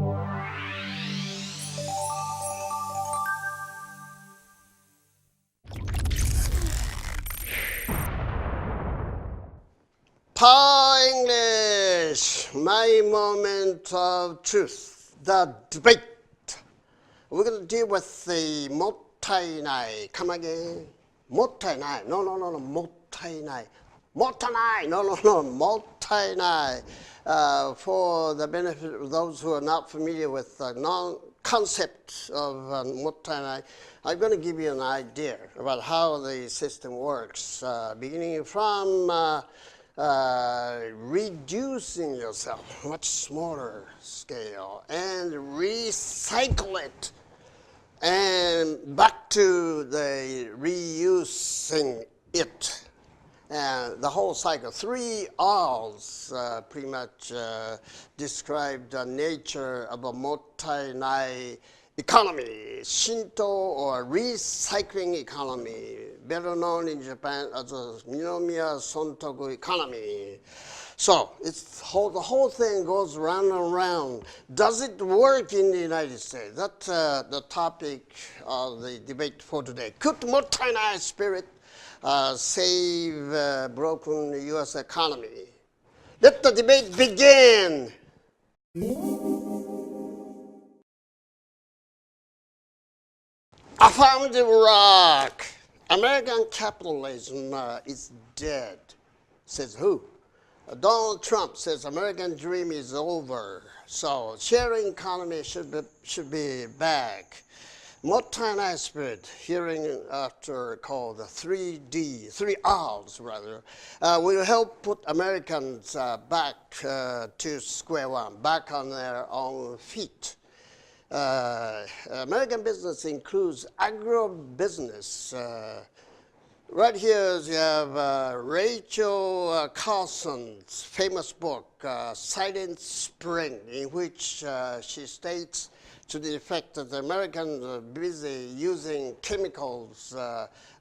PE English, my moment of truth, the debate. We're going to deal with the 모타이나이. Come again. 모타이나이. No, 모타이나이. 모타이나이. No, 모타이나이. For the benefit of those who are not familiar with the concept of 모타이나이, I'm going to give you an idea about how the system works, beginning from reducing yourself, much smaller scale, and recycle it, and back to the reusing it. And the whole cycle, 3 R's pretty much describe the nature of a mottainai economy, Shinto or recycling economy, better known in Japan as a Minomiya Sontoku economy. So the whole thing goes round and round. Does it work in the United States? That's the topic of the debate for today. Could mottainai spirit save broken U.S. economy? Let the debate begin. Affirmative rock. American capitalism is dead. Says who? Donald Trump says American dream is over. So sharing economy should be back. Mottainai spirit, hearing after called the 3D, 3 R's rather, will help put Americans back to square one, back on their own feet. American business includes agro-business. Right here you have Rachel Carlson's famous book, Silent Spring, in which she states to the effect that the Americans are busy using chemicals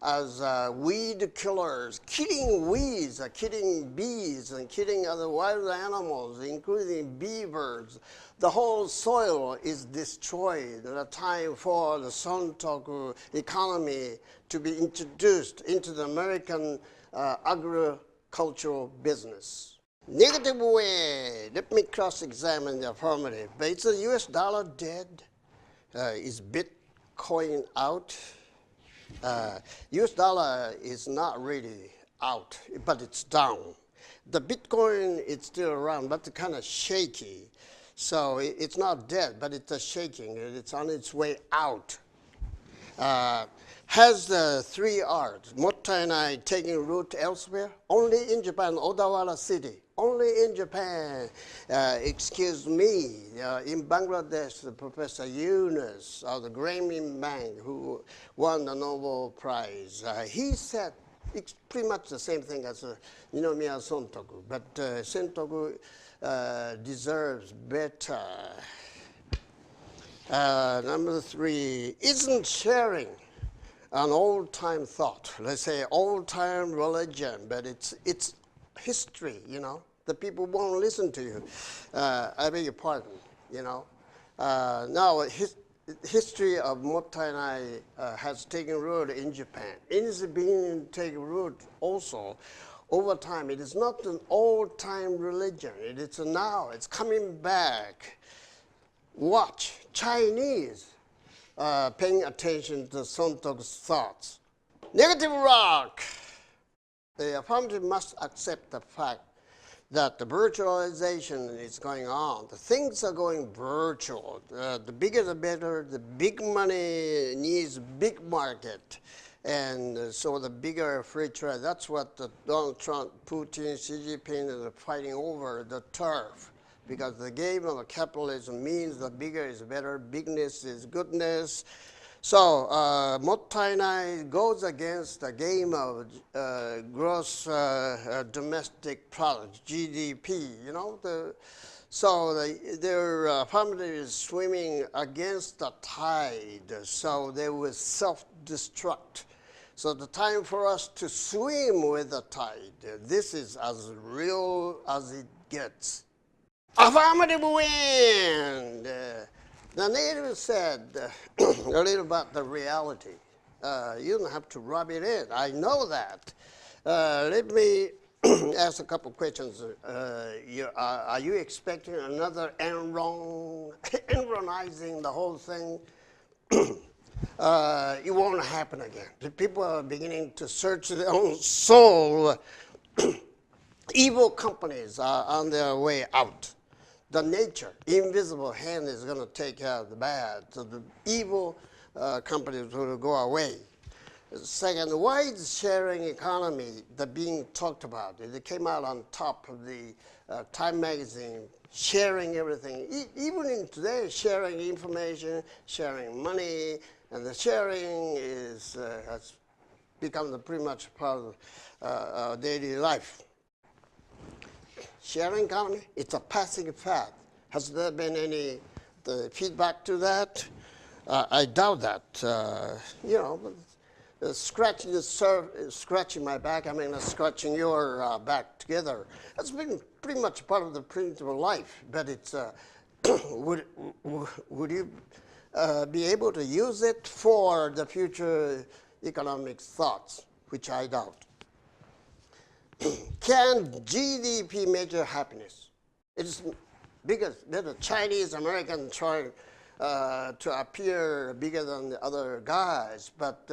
as weed killers, killing weeds, killing bees, and killing other wild animals, including beavers. The whole soil is destroyed at a time for the Sontoku economy to be introduced into the American agricultural business. Negative way, let me cross-examine the affirmative. But is the US dollar dead? Is Bitcoin out? US dollar is not really out, but it's down. The Bitcoin is still around, but it's kind of shaky. So it's not dead, but it's shaking. It's on its way out. Has the 3 R's, mottainai, taking root elsewhere? Only in Japan, Odawara City. Only in Japan. Excuse me, in Bangladesh, Professor Yunus of the Grameen Bank, who won the Nobel Prize, he said it's pretty much the same thing as Minomiya Sontoku, but Sontoku deserves better. Number 3, isn't sharing an old-time thought, let's say old-time religion, but it's history, you know. The people won't listen to you. I beg your pardon, you know. Now, history of mottainai has taken root in Japan. It is being taken root also over time. It is not an old-time religion. It is now. It's coming back. Watch, Chinese paying attention to Sontoku's thoughts. Negative rock. The affirmative must accept the fact that the virtualization is going on. The things are going virtual. The bigger the better. The big money needs big market. And so the bigger free trade. That's what Donald Trump, Putin, Xi Jinping are fighting over, the turf. Because the game of capitalism means the bigger is better, bigness is goodness. So mottainai goes against the game of gross domestic product, GDP, you know. Their affirmative is swimming against the tide, so they will self-destruct. So the time for us to swim with the tide, this is as real as it gets. Affirmative win! The native said a little about the reality. You don't have to rub it in. I know that. Let me ask a couple questions. Are you expecting another Enronizing the whole thing? It won't happen again. The people are beginning to search their own soul. Evil companies are on their way out. The nature, invisible hand is going to take care of the bad. So the evil companies will go away. Second, why is sharing economy being talked about? It came out on top of the Time magazine, sharing everything. Even in today, sharing information, sharing money, and the sharing has become pretty much part of our daily life. Sharing economy, it's a passing fad. Has there been any feedback to that? I doubt that. Scratching my back, scratching your back together. That's been pretty much part of the principal life, but it's, would you be able to use it for the future economic thoughts, which I doubt. Can GDP measure happiness? It's bigger than the Chinese American trying to appear bigger than the other guys, but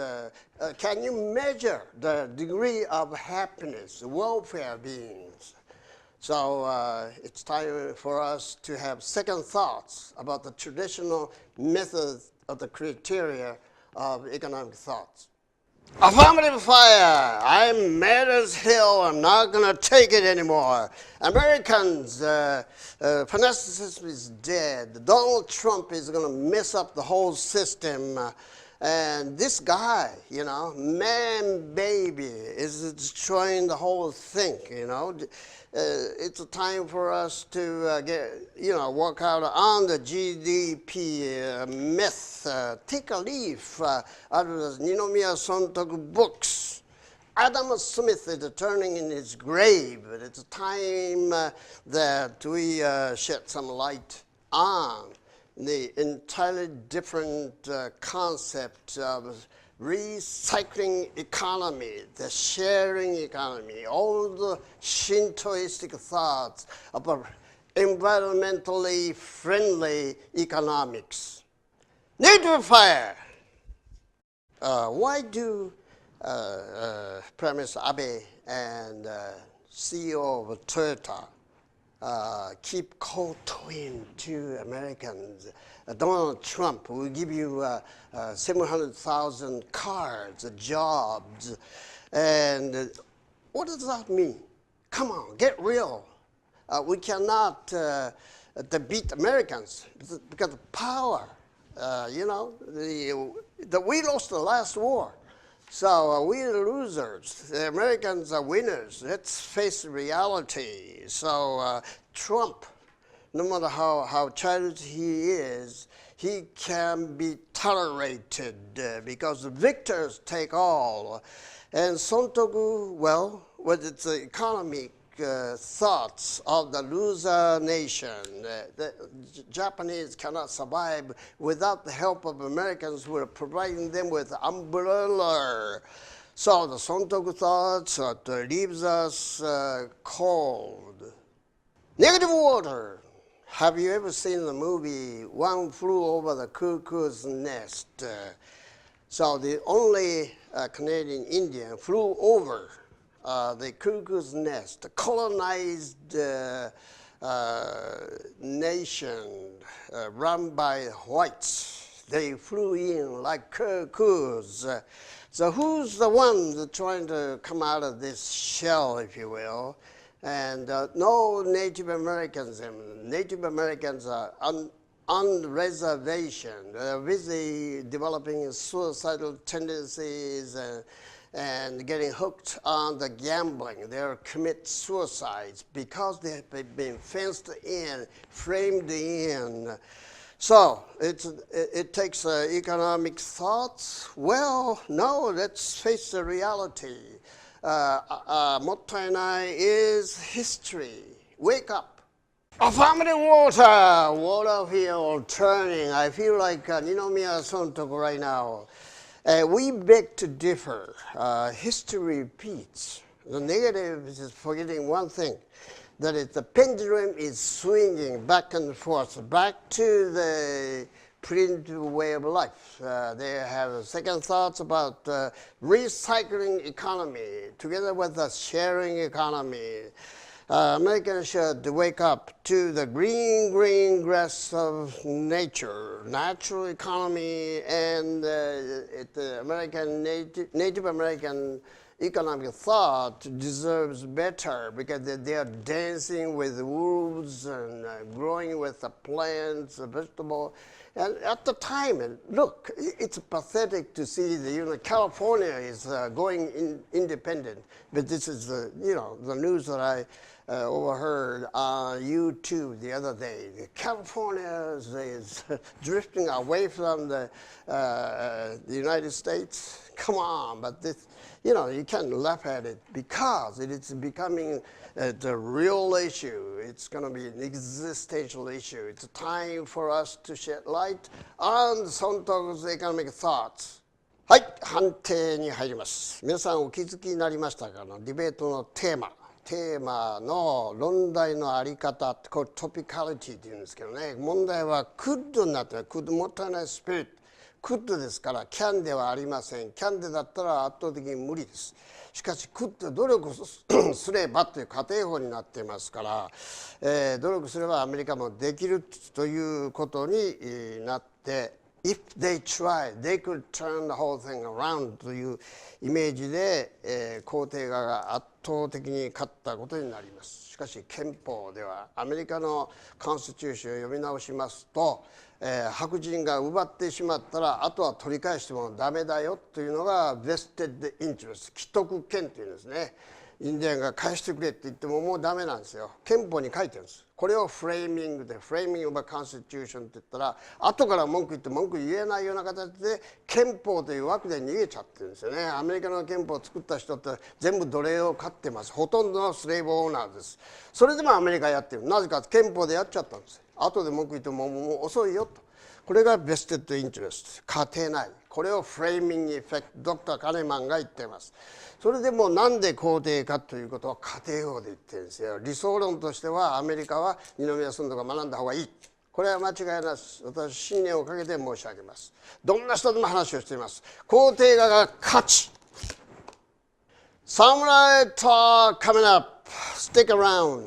can you measure the degree of happiness, welfare beings? So it's time for us to have second thoughts about the traditional methods of the criteria of economic thoughts. Affirmative fire. I'm mad as hell. I'm not going to take it anymore. Americans, fanaticism is dead. Donald Trump is going to mess up the whole system. And this guy, man baby, is destroying the whole thing, It's a time for us to work out on the GDP myth. Take a leaf out of the Ninomiya Sontoku books. Adam Smith is turning in his grave. It's a time that we shed some light on the entirely different concept of recycling economy, the sharing economy, all the Shintoistic thoughts about environmentally friendly economics. Nature fire. Why do Prime Minister Abe and CEO of Toyota keep kowtowing to Americans? Donald Trump will give you 700,000 cars, jobs. And what does that mean? Come on, get real. We cannot beat Americans because of power. We lost the last war. So we're the losers. The Americans are winners. Let's face reality. So Trump, no matter how childish he is, he can be tolerated because the victors take all. And Sontoku, with its economic thoughts of the loser nation, the Japanese cannot survive without the help of Americans who are providing them with umbrella. So the Sontoku thoughts leaves us cold. Negative water. Have you ever seen the movie One Flew Over the Cuckoo's Nest? So the only Canadian Indian flew over the cuckoo's nest, the colonized nation run by whites. They flew in like cuckoos. So who's the one that's trying to come out of this shell, if you will? And no Native Americans. Native Americans are on reservation. They're busy developing suicidal tendencies and getting hooked on the gambling. They commit suicides because they've been fenced in, framed in. So it takes economic thoughts. Well, no, let's face the reality. Mottainai is history. Wake up. Affirmative water field turning. I feel like Ninomiya Sontoko right now. We beg to differ. History repeats. The negative is forgetting one thing, that is the pendulum is swinging back and forth, back to the primitive way of life. They have second thoughts about recycling economy together with the sharing economy. Americans should wake up to the green grass of nature, natural economy, and the Native American economic thought deserves better because they are dancing with wolves and growing with the plants, the vegetable. And at the time, look, it's pathetic to see California is going independent. But this is the news that I overheard on YouTube the other day. California is drifting away from the United States. Come on, but this, you can't laugh at it because it is becoming the real issue. It's going to be an existential issue. It's time for us to shed light on Sontoku's economic thoughts. はい、判定に入ります。皆さんお気づきになりましたか？ディベートのテーマの論題のあり方、これトピカリティって言うんですけどね、問題は could になってない、could もったいないスピリット、could ですから can ではありません。can でだったら圧倒的に無理です。しかし could 努力すればという仮定法になっていますから、努力すればアメリカもできるということになって、If they try, they could turn the whole thing around というイメージで、肯定側が圧倒的に勝ったことになります。しかし憲法ではアメリカのコンスティューションを読み直しますと、白人が奪ってしまったらあとは取り返してもダメだよというのが vested interest 既得権というんですね。インディアンが返してくれって言ってももうダメなんですよ。憲法に書いてるんです。これをフレーミングで、フレーミング・オブ・コンスティテューションって言ったら、後から文句言って文句言えないような形で憲法という枠で逃げちゃってるんですよね。アメリカの憲法を作った人って全部奴隷を飼ってます。ほとんどのスレーブオーナーです。それでもアメリカやってる。なぜか憲法でやっちゃったんです。後で文句言ってももう遅いよと。これがベステッドインテレスト、家庭内。これをフレーミングエフェクト、ドクター・カネマンが言っています。それでもなんで肯定かということを家庭法で言ってるんですよ。理想論としてはアメリカは二宮尊徳が学んだ方がいい。これは間違いないです。私、信念をかけて申し上げます。どんな人でも話をしています。肯定側が勝ち。Samurai Talk coming up. Stick around.